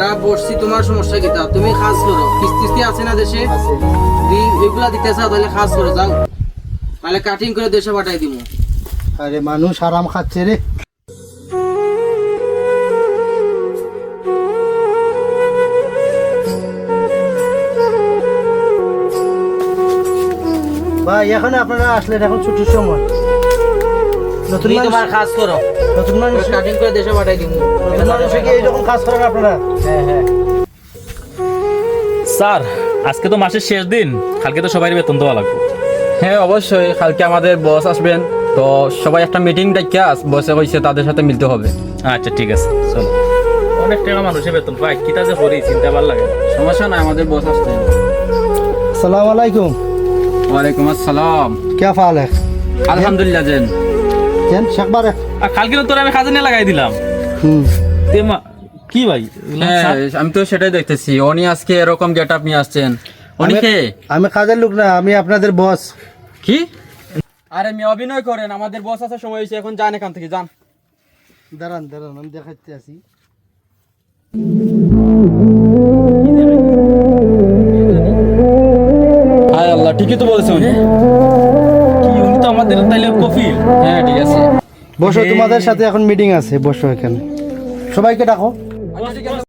আমরা বসছি, তোমার সমস্যা কি? তা তুমি কাজ করো, কিস্তি আছে না দেশে, এগুলা দিতে চাও তাহলে কাজ করো, যাও, তাহলে কাটিং করে দেশে পাঠাই দিব। আরে মানুষ আরাম খাচ্ছে রে। ভাই এখন আপনারা আসলেন, এখন ছুটির সময়। নতুন তুমি তোমার মানুষ, কাজ করো, নতুন মানুষ, কাটিং করে দেশে পাঠাই দিব। নতুন মানুষে কি এইরকম কাজ করেন আপনারা? হ্যাঁ হ্যাঁ। স্যার, আজকে তো মাসের শেষ দিন, কালকে তো সবাই বেতন দেওয়া লাগবে। হ্যাঁ অবশ্যই, কালকে আমাদের বস আসবেন, তো সবাই একটা মিটিং ডাকিয়া বসে কইছে তাদের সাথে মিলতে হবে। আচ্ছা ঠিক আছে, চলো। অনেক টাকা মানুষের বেতন পাই, কিতা যে করি চিন্তা ভালো লাগে। সমস্যা নাই, আমাদের বস আসছেন। আসসালামু আলাইকুম। ওয়ালাইকুম আসসালাম। क्या हाल है? আলহামদুলিল্লাহ জেন। जैन शेखबार है। আর কালকে তো তোর আমি খাজনে লাগাই দিলাম। তে কি ভাই? হ্যাঁ আমি তো সেটাই দেখতেছি, উনি আজকে এরকম গেট আপ নিয়ে আসছেন। উনি কে? আমি কাজের লোক না, আমি আপনাদের বস। কি? আরে মেয়ে অভিনয় করেন, আমাদের বস আসার সময় হয়েছে, এখন যান এখান থেকে যান। দাঁড়ান দাঁড়ান, আমি দেখাইতে আসি। হায় আল্লাহ, ঠিকই তো বলেছে উনি। কি উনি তো আমাদের তাইলে কফিল। হ্যাঁ ঠিক আছে। বসো, তোমাদের সাথে এখন মিটিং আছে, বসো এখানে, সবাইকে ডাকো।